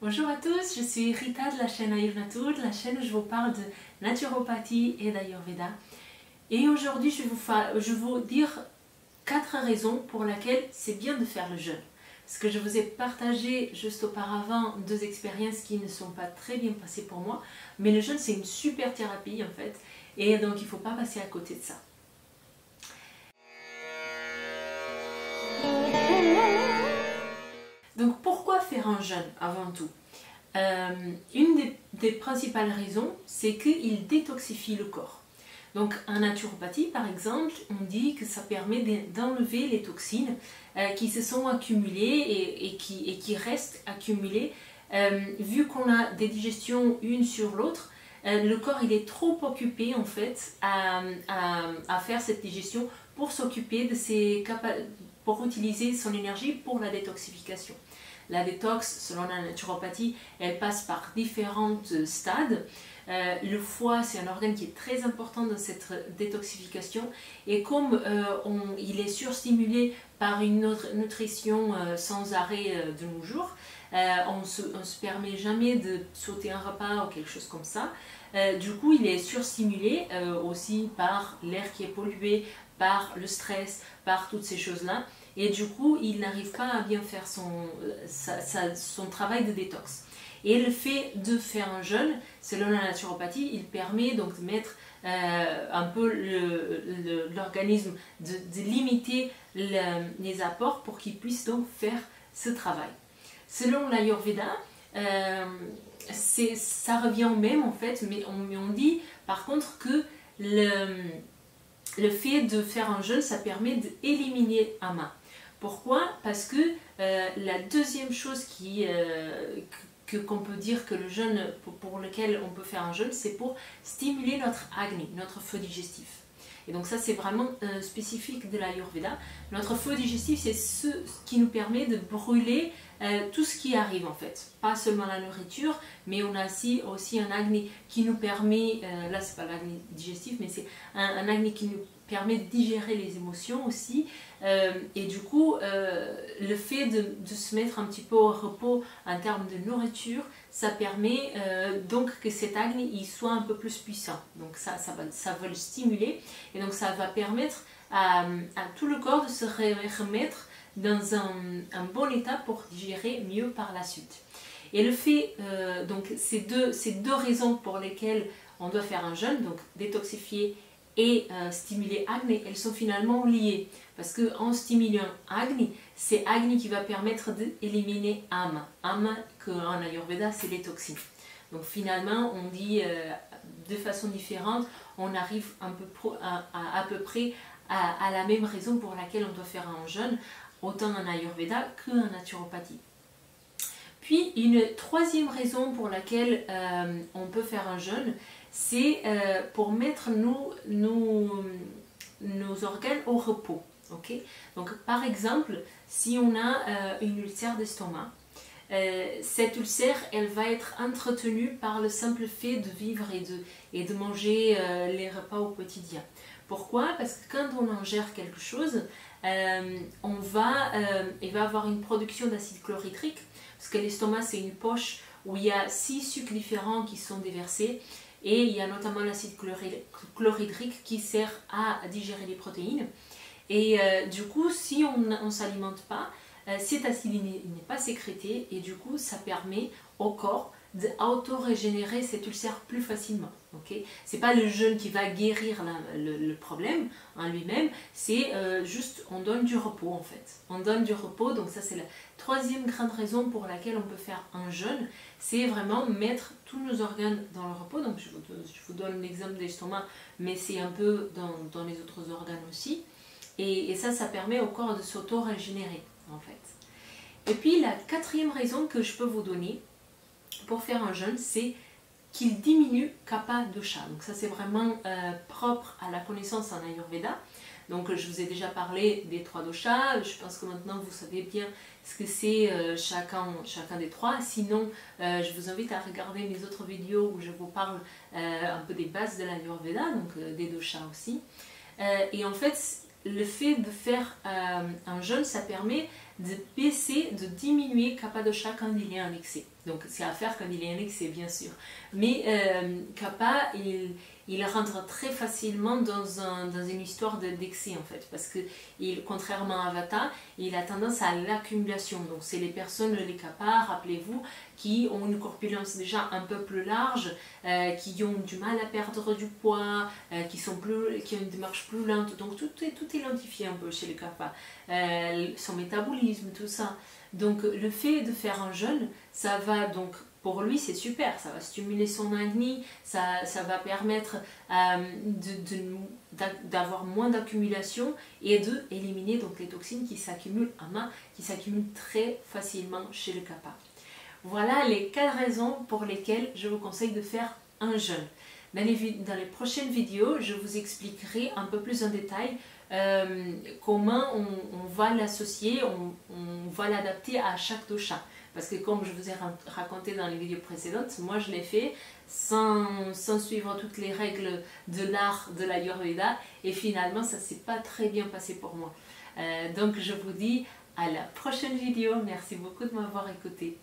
Bonjour à tous, je suis Rita de la chaîne Ayurnatur, la chaîne où je vous parle de naturopathie et d'Ayurveda. Et aujourd'hui, je vais vous dire 4 raisons pour lesquelles c'est bien de faire le jeûne. Parce que je vous ai partagé juste auparavant 2 expériences qui ne sont pas très bien passées pour moi. Mais le jeûne, c'est une super thérapie en fait. Et donc, il ne faut pas passer à côté de ça. Donc pourquoi faire un jeûne avant tout? Une des principales raisons, c'est qu'il détoxifie le corps. Donc en naturopathie par exemple, on dit que ça permet d'enlever les toxines qui se sont accumulées et qui restent accumulées. Vu qu'on a des digestions une sur l'autre, le corps il est trop occupé en fait à faire cette digestion pour s'occuper de pour utiliser son énergie pour la détoxification. La détox, selon la naturopathie, elle passe par différents stades. Le foie, c'est un organe qui est très important dans cette détoxification. Et comme il est surstimulé par une nutrition sans arrêt de nos jours, on ne se permet jamais de sauter un repas ou quelque chose comme ça. Du coup, il est surstimulé aussi par l'air qui est pollué, par le stress, par toutes ces choses-là. Et du coup, il n'arrive pas à bien faire son travail de détox. Et le fait de faire un jeûne, selon la naturopathie, il permet donc de mettre un peu l'organisme, de limiter les apports pour qu'il puisse donc faire ce travail. Selon l'Ayurveda, ça revient au même en fait, mais on dit par contre que le fait de faire un jeûne, ça permet d'éliminer ama. Pourquoi? Parce que la deuxième chose qu'on peut dire que le jeûne, pour lequel on peut faire un jeûne, c'est pour stimuler notre agni, notre feu digestif. Et donc ça c'est vraiment spécifique de l'Ayurveda. Notre feu digestif, c'est ce qui nous permet de brûler tout ce qui arrive en fait. Pas seulement la nourriture, mais on a aussi un agni qui nous permet, là c'est pas l'agni digestif, mais c'est un agni qui nous permet de digérer les émotions aussi. Et du coup, le fait de se mettre un petit peu au repos en termes de nourriture, ça permet donc que cet agni il soit un peu plus puissant. Donc ça va le stimuler et donc ça va permettre à tout le corps de se remettre dans un bon état pour digérer mieux par la suite. Et le fait, donc ces deux raisons pour lesquelles on doit faire un jeûne, donc détoxifier et stimuler Agni, elles sont finalement liées. Parce qu'en stimulant Agni, c'est Agni qui va permettre d'éliminer Ama. Ama, qu'en Ayurveda, c'est les toxines. Donc finalement, on dit de façon différente, on arrive à peu près à la même raison pour laquelle on doit faire un jeûne, autant en Ayurveda qu'en naturopathie. Puis une troisième raison pour laquelle on peut faire un jeûne, c'est pour mettre nos organes au repos. Okay? Donc par exemple, si on a une ulcère d'estomac, cette ulcère, elle va être entretenue par le simple fait de vivre et de manger les repas au quotidien. Pourquoi? Parce que quand on ingère quelque chose, il va avoir une production d'acide chlorhydrique, parce que l'estomac c'est une poche où il y a 6 sucs différents qui sont déversés, et il y a notamment l'acide chlorhydrique qui sert à digérer les protéines. Et du coup, si on ne s'alimente pas, cet acide n'est pas sécrété et du coup, ça permet au corps d'auto-régénérer cette ulcère plus facilement. Okay? Ce n'est pas le jeûne qui va guérir le problème en lui-même, c'est juste on donne du repos en fait. On donne du repos, donc ça c'est la troisième grande raison pour laquelle on peut faire un jeûne, c'est vraiment mettre tous nos organes dans le repos. Donc je vous donne l'exemple de l'estomac, mais c'est un peu dans les autres organes aussi. Et ça permet au corps de s'auto-régénérer en fait. Et puis la quatrième raison que je peux vous donner pour faire un jeûne, c'est qu'il diminue kapha dosha. Donc ça c'est vraiment propre à la connaissance en Ayurveda. Donc je vous ai déjà parlé des 3 doshas, je pense que maintenant vous savez bien ce que c'est chacun des 3. Sinon, je vous invite à regarder mes autres vidéos où je vous parle un peu des bases de l'Ayurveda, donc des doshas aussi. Et en fait, le fait de faire un jeûne, ça permet de baisser, de diminuer kapha dosha quand il y a un excès. Donc c'est à faire quand il est en excès, bien sûr. Mais Kappa, il rentre très facilement dans une histoire d'excès en fait. Parce que contrairement à Vata, il a tendance à l'accumulation. Donc c'est les personnes, les Kappa, rappelez-vous, qui ont une corpulence déjà un peu plus large, qui ont du mal à perdre du poids, qui ont une démarche plus lente. Donc tout est lentifié un peu chez les Kappa. Son métabolisme, tout ça. Donc le fait de faire un jeûne, ça va donc, pour lui c'est super, ça va stimuler son acné, ça va permettre d'avoir moins d'accumulation et de éliminer donc les toxines qui s'accumulent à main, qui s'accumulent très facilement chez le Kappa. Voilà les 4 raisons pour lesquelles je vous conseille de faire un jeûne. Dans les prochaines vidéos, je vous expliquerai un peu plus en détail comment on va l'associer, on va l'adapter à chaque dosha. Parce que comme je vous ai raconté dans les vidéos précédentes, moi je l'ai fait sans suivre toutes les règles de l'art de l'Ayurveda et finalement ça ne s'est pas très bien passé pour moi. Donc je vous dis à la prochaine vidéo. Merci beaucoup de m'avoir écouté.